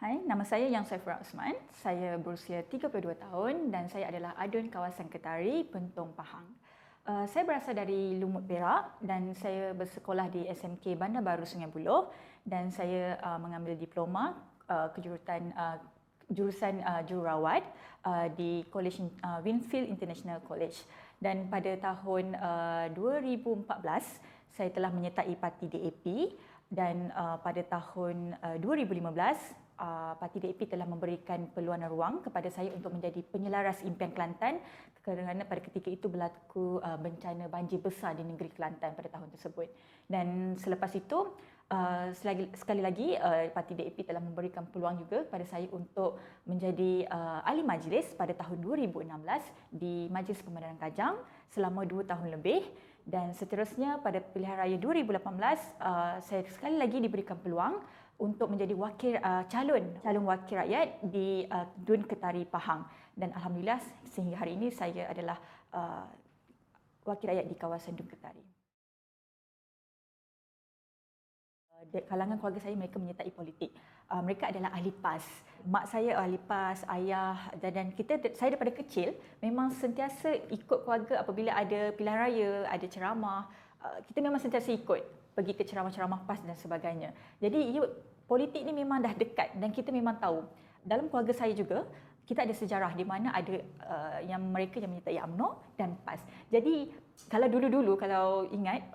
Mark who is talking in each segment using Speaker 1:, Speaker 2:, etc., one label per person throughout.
Speaker 1: Hai, nama saya Yang Saiful Osman. Saya berusia 32 tahun dan saya adalah adun kawasan Ketari, Pentong, Pahang. Saya berasal dari Lumut Perak dan saya bersekolah di SMK Bandar Baru Sungai Buloh dan saya mengambil diploma jurusan jururawat di College Winfield International College. Dan pada tahun 2014 saya telah menyertai parti DAP dan pada tahun 2015 Parti DAP telah memberikan peluang dan ruang kepada saya untuk menjadi penyelaras impian Kelantan kerana pada ketika itu berlaku bencana banjir besar di negeri Kelantan pada tahun tersebut. Dan selepas itu, sekali lagi Parti DAP telah memberikan peluang juga kepada saya untuk menjadi ahli majlis pada tahun 2016 di Majlis Pemandangan Kajang selama 2 tahun lebih. Dan seterusnya pada pilihan raya 2018, saya sekali lagi diberikan peluang untuk menjadi calon wakil rakyat di Dun Ketari Pahang. Dan alhamdulillah sehingga hari ini saya adalah wakil rakyat di kawasan Dun Ketari. Kalangan keluarga saya mereka menyertai politik. Mereka adalah ahli PAS. Mak saya ahli PAS, ayah dan saya daripada kecil memang sentiasa ikut keluarga apabila ada pilihan raya, ada ceramah. Kita memang sentiasa ikut pergi ke ceramah-ceramah PAS dan sebagainya. Jadi politik ni memang dah dekat dan kita memang tahu. Dalam keluarga saya juga kita ada sejarah di mana ada mereka yang menyertai UMNO dan PAS. Jadi kalau dulu-dulu kalau ingat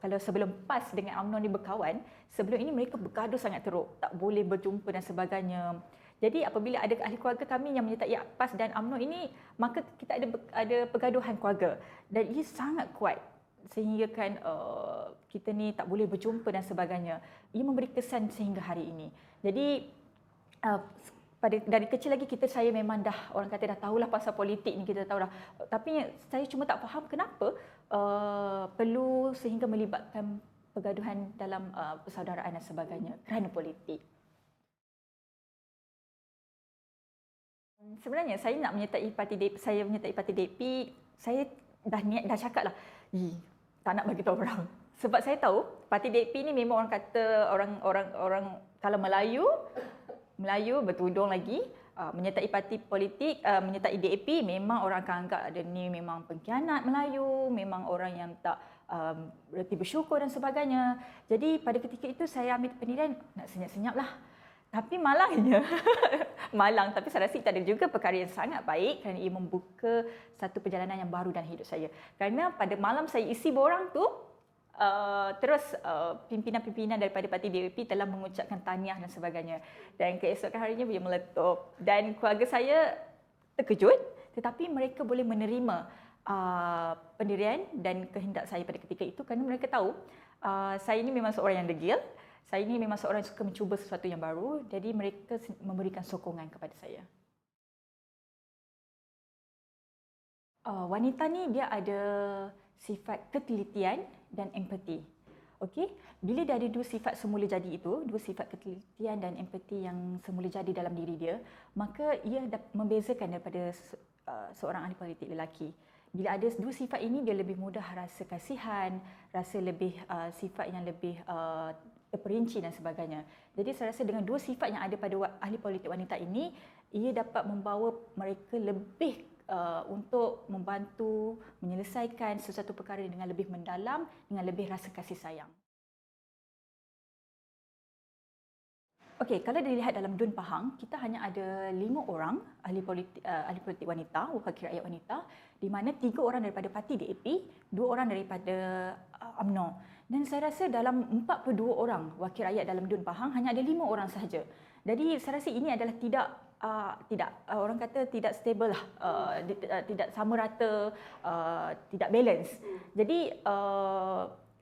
Speaker 1: kalau sebelum PAS dengan UMNO ni berkawan, sebelum ini mereka bergaduh sangat teruk, tak boleh berjumpa dan sebagainya. Jadi apabila ada ahli keluarga kami yang menyertai PAS dan UMNO ini, maka kita ada pergaduhan keluarga dan ia sangat kuat sehingga kan kita ni tak boleh berjumpa dan sebagainya. Ia memberi kesan sehingga hari ini. Jadi dari kecil lagi saya memang orang kata dah tahulah pasal politik ni, kita tahu dah. Tapi saya cuma tak faham kenapa perlu sehingga melibatkan pergaduhan dalam persaudaraan dan sebagainya kerana politik. Sebenarnya saya nak menyertai parti DAP, saya dah cakap lah, tak nak bagi tahu orang. Sebab saya tahu parti DAP ni memang orang kata orang kalau Melayu bertudung lagi menyertai parti politik, menyertai DAP, memang orang akan anggap ada ni memang pengkhianat Melayu, memang orang yang tak bererti bersyukur dan sebagainya. Jadi pada ketika itu saya ambil pendirian nak senyap-senyap lah. Tapi malangnya, tapi saya rasa itu ada juga perkara yang sangat baik kerana ia membuka satu perjalanan yang baru dalam hidup saya. Kerana pada malam saya isi borang tu, terus pimpinan-pimpinan daripada parti DAP telah mengucapkan tahniah dan sebagainya. Dan keesokan harinya dia meletup. Dan keluarga saya terkejut, tetapi mereka boleh menerima pendirian dan kehendak saya pada ketika itu kerana mereka tahu saya ini memang seorang yang degil. Saya ini memang seorang yang suka mencuba sesuatu yang baru, jadi mereka memberikan sokongan kepada saya. Wanita ni dia ada sifat ketelitian dan empati. Okey, bila dia ada dua sifat semula jadi itu, dua sifat ketelitian dan empati yang semula jadi dalam diri dia, maka ia membezakan daripada seorang ahli politik lelaki. Bila ada dua sifat ini, dia lebih mudah rasa kasihan, rasa lebih sifat yang lebih terperinci dan sebagainya. Jadi saya rasa dengan dua sifat yang ada pada ahli politik wanita ini, ia dapat membawa mereka lebih untuk membantu menyelesaikan sesuatu perkara dengan lebih mendalam, dengan lebih rasa kasih sayang. Okey, kalau dilihat dalam Dun Pahang, kita hanya ada 5 orang ahli politik wanita, wakil rakyat wanita, di mana 3 orang daripada parti DAP, 2 orang daripada UMNO. Dan saya rasa dalam 42 orang wakil rakyat dalam Dun Pahang, hanya ada 5 orang sahaja. Jadi saya rasa ini adalah orang kata tidak stable lah, tidak sama rata, tidak balance. Jadi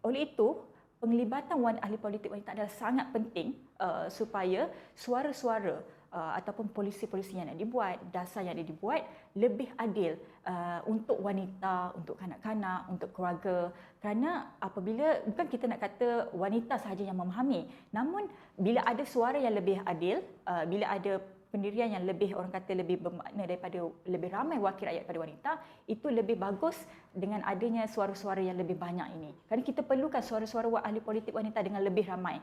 Speaker 1: oleh itu, penglibatan ahli politik wanita adalah sangat penting supaya suara-suara ataupun polisi-polisi yang nak dibuat, dasar yang dibuat lebih adil untuk wanita, untuk kanak-kanak, untuk keluarga. Kerana apabila, bukan kita nak kata wanita sahaja yang memahami, namun bila ada suara yang lebih adil, bila ada pendirian yang lebih, orang kata lebih bermakna daripada lebih ramai wakil rakyat pada wanita, itu lebih bagus dengan adanya suara-suara yang lebih banyak ini. Kerana kita perlukan suara-suara ahli politik wanita dengan lebih ramai.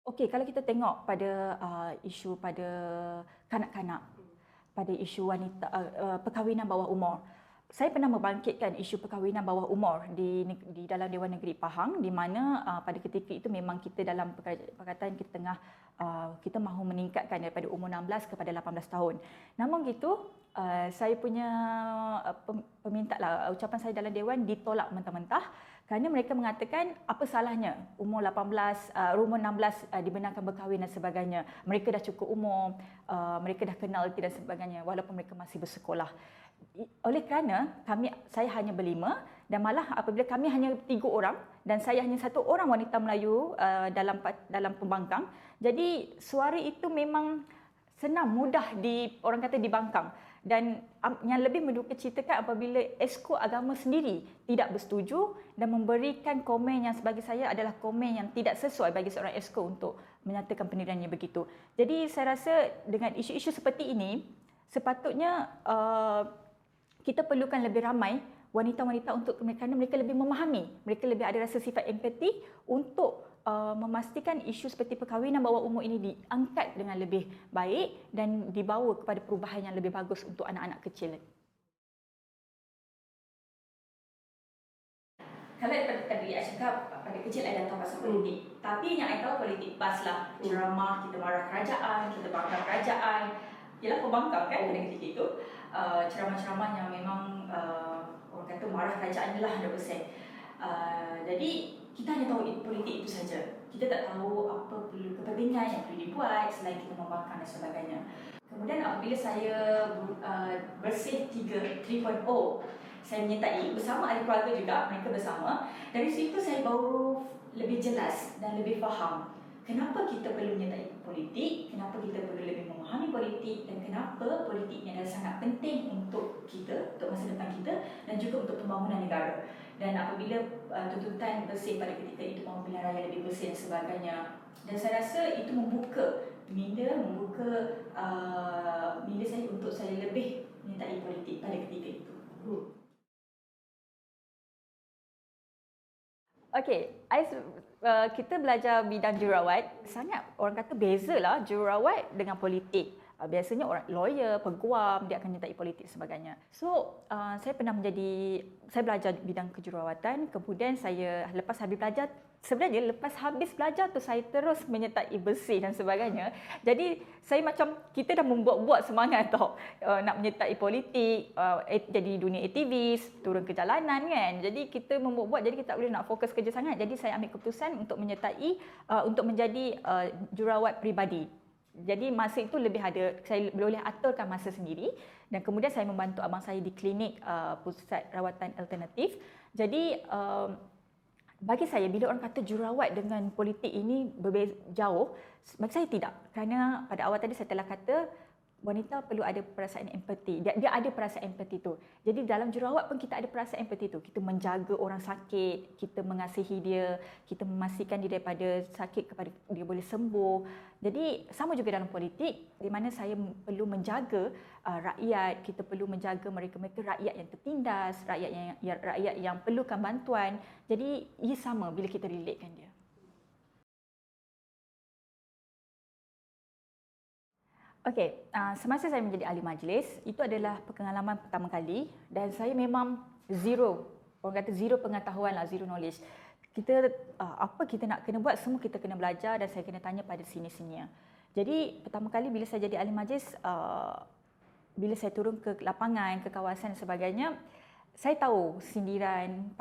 Speaker 1: Okey, kalau kita tengok pada isu pada kanak-kanak, pada isu wanita perkahwinan bawah umur. Saya pernah membangkitkan isu perkahwinan bawah umur di dalam Dewan Negeri Pahang, di mana pada ketika itu memang kita dalam perkataan kita tengah kita mahu meningkatkan daripada umur 16 kepada 18 tahun. Namun gitu saya punya ucapan saya dalam Dewan ditolak mentah-mentah kerana mereka mengatakan apa salahnya umur 16 dibenarkan berkahwin dan sebagainya. Mereka dah cukup umur, mereka dah kenal dan sebagainya walaupun mereka masih bersekolah. Oleh kerana saya hanya berlima dan malah apabila kami hanya 3 orang dan saya hanya 1 orang wanita Melayu dalam pembangkang, jadi suara itu memang senang, mudah orang kata dibangkang. Dan yang lebih mendukacitakan apabila Esko Agama sendiri tidak bersetuju dan memberikan komen yang sebagai saya adalah komen yang tidak sesuai bagi seorang Esko untuk menyatakan pendiriannya begitu. Jadi saya rasa dengan isu-isu seperti ini, sepatutnya kita perlukan lebih ramai wanita-wanita untuk kerana mereka lebih memahami, mereka lebih ada rasa sifat empati untuk memastikan isu seperti perkahwinan bawah umur ini diangkat dengan lebih baik dan dibawa kepada perubahan yang lebih bagus untuk anak-anak kecil. Kalau tadi saya cakap pada kecil saya dah tahu pasal politik. Tapi yang saya tahu politik bas lah. Ceramah, kita marah kerajaan, kita bangga kerajaan. Ialah pembangkang kan pada ketika itu. Ceramah-ceramah yang memang orang kata marah kerajaan lah 100%. Jadi kita hanya tahu politik itu saja. Kita tak tahu apa perlu kepentingan yang perlu dibuat selain kita membangkang dan sebagainya. Kemudian apabila saya bersih 3.0, saya menyertai bersama ahli keluarga juga, mereka bersama. Dari situ saya baru lebih jelas dan lebih faham kenapa kita perlu menyertai politik, kenapa kita perlu lebih memahami politik dan kenapa politik ini adalah sangat penting untuk kita, untuk masa depan kita dan juga untuk pembangunan negara. Dan apabila tuntutan bersih pada ketika itu mahu pilihan raya lebih bersih dan sebagainya, dan saya rasa itu membuka minda saya untuk saya lebih menyertai politik pada ketika itu. Okey, kita belajar bidang jururawat, sangat orang kata bezalah jururawat dengan politik. Biasanya orang lawyer, peguam, dia akan menyertai politik sebagainya. So, saya belajar bidang kejururawatan, kemudian saya lepas habis belajar tu saya terus menyertai bersih dan sebagainya. Jadi, saya macam kita dah membuat-buat semangat tau nak menyertai politik, jadi dunia aktivis, turun ke jalanan kan. Jadi, kita membuat-buat, jadi kita tak boleh nak fokus kerja sangat. Jadi, saya ambil keputusan untuk menyertai, untuk menjadi jururawat peribadi. Jadi masa itu saya boleh aturkan masa sendiri dan kemudian saya membantu abang saya di klinik pusat rawatan alternatif. Jadi bagi saya bila orang kata jururawat dengan politik ini berbeza jauh, bagi saya tidak. Kerana pada awal tadi saya telah kata wanita perlu ada perasaan empati. Dia ada perasaan empati tu. Jadi dalam jururawat pun kita ada perasaan empati tu. Kita menjaga orang sakit, kita mengasihi dia, kita memastikan dia daripada sakit kepada dia boleh sembuh. Jadi sama juga dalam politik di mana saya perlu menjaga rakyat, kita perlu menjaga mereka rakyat yang tertindas, rakyat yang perlukan bantuan. Jadi ia sama bila kita relatekan dia. Okey, semasa saya menjadi ahli majlis, itu adalah pengalaman pertama kali dan saya memang zero pengetahuan lah, zero knowledge. Apa kita nak kena buat, semua kita kena belajar dan saya kena tanya pada senior-senior. Jadi pertama kali bila saya jadi ahli majlis, bila saya turun ke lapangan, ke kawasan dan sebagainya, saya tahu sindiran,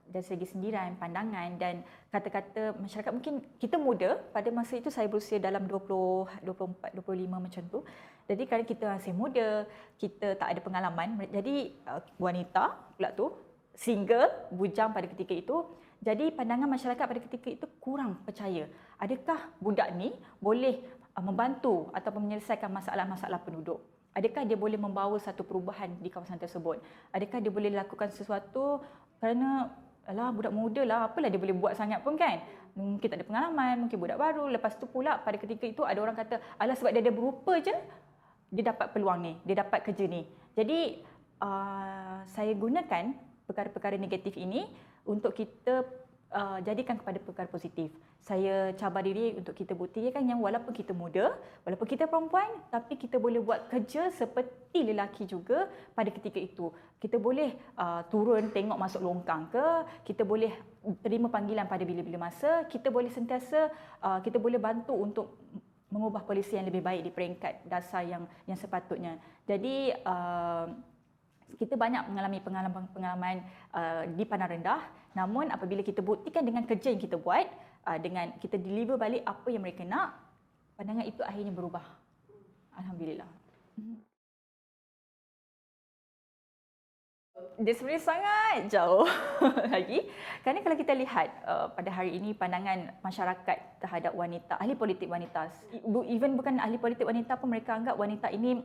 Speaker 1: dari segi sindiran, pandangan dan kata-kata masyarakat. Mungkin kita muda, pada masa itu saya berusia dalam 20, 24, 25 macam tu. Jadi kerana kita masih muda, kita tak ada pengalaman. Jadi wanita pula tu, single, bujang pada ketika itu. Jadi pandangan masyarakat pada ketika itu kurang percaya. Adakah budak ni boleh membantu ataupun menyelesaikan masalah-masalah penduduk? Adakah dia boleh membawa satu perubahan di kawasan tersebut? Adakah dia boleh lakukan sesuatu kerana alah budak muda lah, apalah dia boleh buat sangat pun kan? Mungkin tak ada pengalaman, mungkin budak baru. Lepas tu pula pada ketika itu ada orang kata, alah sebab dia ada berupa je, dia dapat peluang ni, dia dapat kerja ni. Jadi saya gunakan perkara-perkara negatif ini untuk kita jadikan kepada perkara positif. Saya cabar diri untuk kita buktikan yang walaupun kita muda, walaupun kita perempuan, tapi kita boleh buat kerja seperti lelaki juga pada ketika itu. Kita boleh turun tengok masuk longkang ke, kita boleh terima panggilan pada bila-bila masa, kita boleh sentiasa, kita boleh bantu untuk mengubah polisi yang lebih baik di peringkat dasar yang sepatutnya. Jadi kita banyak mengalami pengalaman di pandang rendah, namun apabila kita buktikan dengan kerja yang kita buat, dengan kita deliver balik apa yang mereka nak, pandangan itu akhirnya berubah. Alhamdulillah. Dia sebenarnya sangat jauh lagi. Kerana kalau kita lihat pada hari ini pandangan masyarakat terhadap wanita, ahli politik wanita, even bukan ahli politik wanita pun mereka anggap wanita ini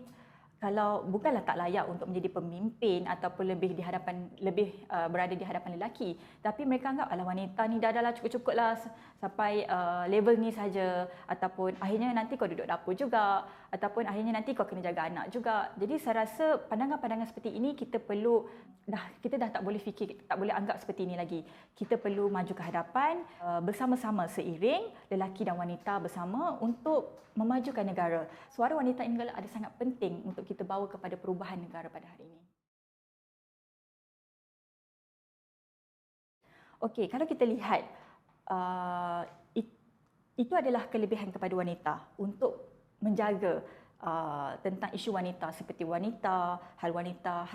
Speaker 1: kalau bukanlah tak layak untuk menjadi pemimpin ataupun lebih berada di hadapan lelaki, tapi mereka anggap alah wanita ni dah cukup-cukuplah sampai level ni saja, ataupun akhirnya nanti kau duduk dapur juga, ataupun akhirnya nanti kau kena jaga anak juga. Jadi saya rasa pandangan-pandangan seperti ini kita dah tak boleh fikir, tak boleh anggap seperti ini lagi. Kita perlu maju ke hadapan bersama-sama seiring, lelaki dan wanita bersama untuk memajukan negara. Suara wanita ini ada sangat penting untuk kita bawa kepada perubahan negara pada hari ini. Okey, kalau kita lihat, itu adalah kelebihan kepada wanita untuk menjaga tentang isu wanita seperti wanita, hal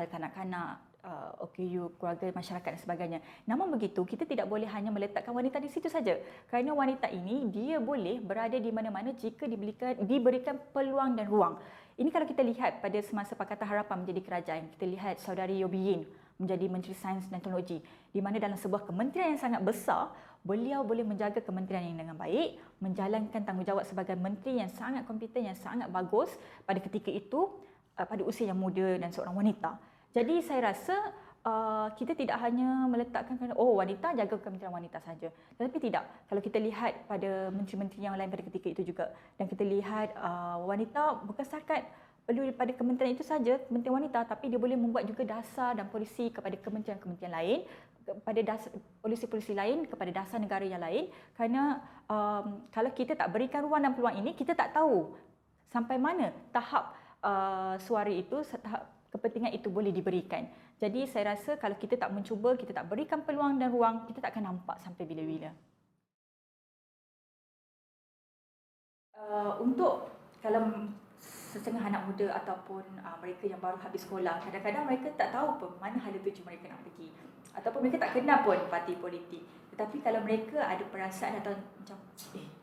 Speaker 1: kanak-kanak, OKU, keluarga, masyarakat dan sebagainya. Namun begitu, kita tidak boleh hanya meletakkan wanita di situ saja. Kerana wanita ini, dia boleh berada di mana-mana jika diberikan peluang dan ruang. Ini kalau kita lihat pada semasa Pakatan Harapan menjadi kerajaan, kita lihat saudari Yobi Yin menjadi Menteri Sains dan Teknologi, di mana dalam sebuah kementerian yang sangat besar, beliau boleh menjaga kementerian ini dengan baik, menjalankan tanggungjawab sebagai menteri yang sangat kompeten, yang sangat bagus pada ketika itu, pada usia yang muda dan seorang wanita. Jadi saya rasa kita tidak hanya meletakkan wanita jaga kementerian wanita saja. Tetapi tidak. Kalau kita lihat pada menteri-menteri yang lain pada ketika itu juga, dan kita lihat wanita bukan setakat perlu pada kementerian itu saja, kementerian wanita, tapi dia boleh membuat juga dasar dan polisi kepada kementerian-kementerian lain, kepada polisi-polisi lain, kepada dasar negara yang lain. Kerana kalau kita tak berikan ruang dan peluang ini, kita tak tahu sampai mana tahap suara itu, tahap kepentingan itu boleh diberikan. Jadi saya rasa kalau kita tak mencuba, kita tak berikan peluang dan ruang, kita tak akan nampak sampai bila-bila. Untuk kalau setengah anak muda ataupun mereka yang baru habis sekolah, kadang-kadang mereka tak tahu pun mana hala tuju mereka nak pergi, ataupun mereka tak kenal pun parti politik. Tetapi kalau mereka ada perasaan atau macam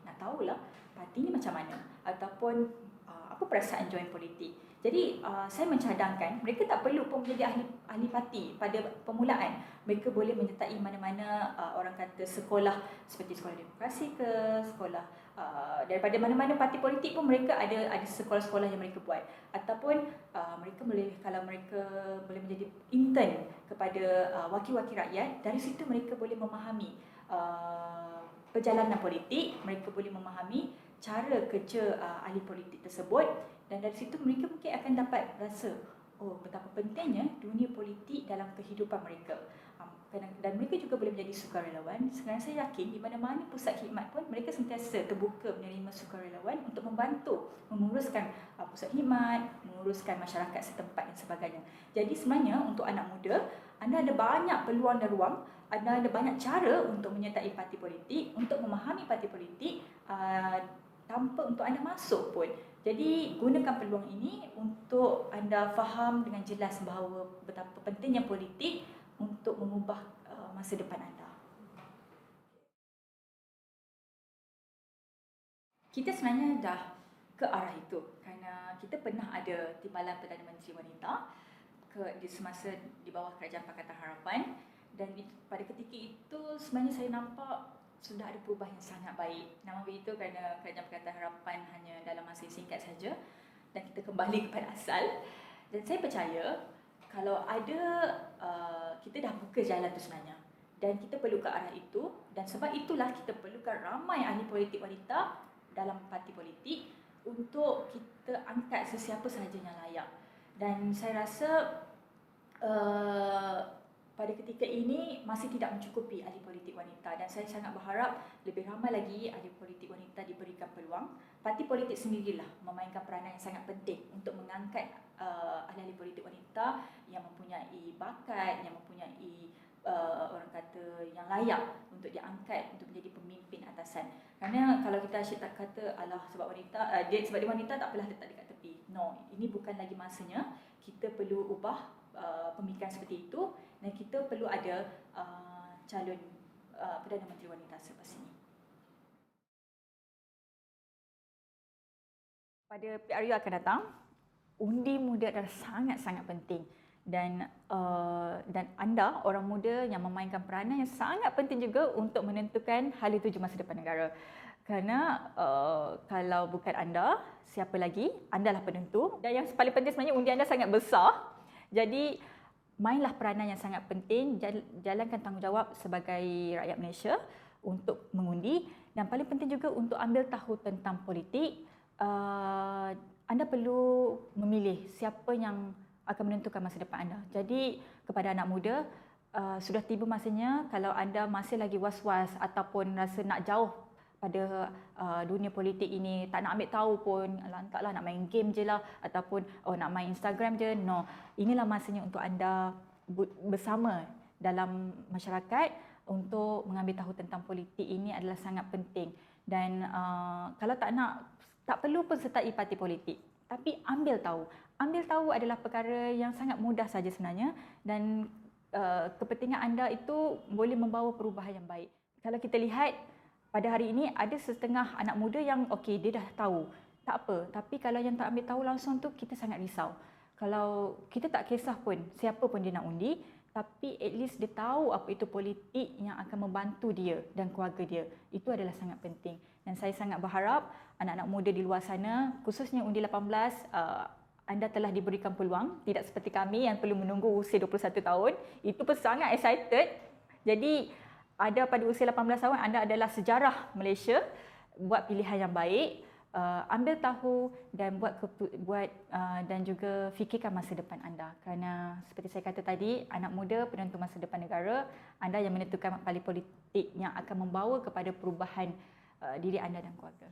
Speaker 1: nak tahulah parti ni macam mana, ataupun apa perasaan join politik. Jadi saya mencadangkan mereka tak perlu pun menjadi ahli parti pada permulaan. Mereka boleh menyertai mana-mana orang kata sekolah seperti sekolah demokrasi ke, sekolah daripada mana-mana parti politik pun mereka ada sekolah-sekolah yang mereka buat, ataupun mereka boleh, kalau mereka boleh menjadi intern kepada wakil-wakil rakyat, dari situ mereka boleh memahami perjalanan politik, mereka boleh memahami cara kerja ahli politik tersebut, dan dari situ mereka mungkin akan dapat rasa betapa pentingnya dunia politik dalam kehidupan mereka. Dan mereka juga boleh menjadi sukarelawan. Sekarang saya yakin di mana-mana pusat khidmat pun mereka sentiasa terbuka menerima sukarelawan untuk membantu menguruskan pusat khidmat, menguruskan masyarakat setempat dan sebagainya. Jadi sebenarnya untuk anak muda, anda ada banyak peluang dan ruang, anda ada banyak cara untuk menyertai parti politik, untuk memahami parti politik tanpa untuk anda masuk pun. Jadi gunakan peluang ini untuk anda faham dengan jelas bahawa betapa pentingnya politik untuk mengubah masa depan anda. Kita sebenarnya dah ke arah itu kerana kita pernah ada timbalan Perdana Menteri Wanita di semasa di bawah Kerajaan Pakatan Harapan, dan pada ketika itu sebenarnya saya nampak sudah ada perubahan yang sangat baik. Namun begitu kerana Kerajaan Pakatan Harapan hanya dalam masa yang singkat saja dan kita kembali kepada asal. Dan saya percaya kalau ada kita dah buka jalan tu sebenarnya, dan kita perlu ke arah itu, dan sebab itulah kita perlukan ramai ahli politik wanita dalam parti politik untuk kita angkat sesiapa sahaja yang layak. Dan saya rasa pada ketika ini masih tidak mencukupi ahli politik wanita dan saya sangat berharap lebih ramai lagi ahli politik wanita diberikan peluang. Parti politik sendirilah memainkan peranan yang sangat penting untuk mengangkat ahli-ahli politik wanita yang mempunyai bakat, yang mempunyai orang kata yang layak untuk diangkat untuk menjadi pemimpin atasan. Kerana kalau kita asyik tak kata alah sebab wanita, sebab dia wanita tak apalah letak dekat tepi. No, ini bukan lagi masanya. Kita perlu ubah pemikiran seperti itu dan kita perlu ada calon Perdana Menteri wanita selepas ini. Pada PRU akan datang, undi muda adalah sangat-sangat penting dan anda orang muda yang memainkan peranan yang sangat penting juga untuk menentukan hala tuju masa depan negara. Kerana kalau bukan anda, siapa lagi? Anda lah penentu. Dan yang paling penting sebenarnya undi anda sangat besar. Jadi mainlah peranan yang sangat penting, jalankan tanggungjawab sebagai rakyat Malaysia untuk mengundi dan paling penting juga untuk ambil tahu tentang politik. Anda perlu memilih siapa yang akan menentukan masa depan anda. Jadi kepada anak muda, sudah tiba masanya kalau anda masih lagi was-was ataupun rasa nak jauh pada dunia politik ini, tak nak ambil tahu pun, lantaklah nak main game je lah ataupun nak main Instagram je. No, inilah masanya untuk anda bersama dalam masyarakat untuk mengambil tahu tentang politik ini adalah sangat penting. Dan kalau tak perlu pun sertai parti politik, tapi ambil tahu. Ambil tahu adalah perkara yang sangat mudah saja sebenarnya dan kepentingan anda itu boleh membawa perubahan yang baik. Kalau kita lihat pada hari ini ada setengah anak muda yang okey dia dah tahu, tak apa. Tapi kalau yang tak ambil tahu langsung tu kita sangat risau. Kalau kita tak kisah pun siapa pun dia nak undi, tapi at least dia tahu apa itu politik yang akan membantu dia dan keluarga dia. Itu adalah sangat penting. Dan saya sangat berharap anak-anak muda di luar sana, khususnya undi 18, anda telah diberikan peluang, tidak seperti kami yang perlu menunggu usia 21 tahun. Itu pun sangat excited. Jadi ada pada usia 18 tahun, anda adalah sejarah Malaysia. Buat pilihan yang baik, ambil tahu dan dan juga fikirkan masa depan anda. Kerana seperti saya kata tadi, anak muda penentu masa depan negara. Anda yang menentukan parti politik yang akan membawa kepada perubahan diri anda dan keluarga.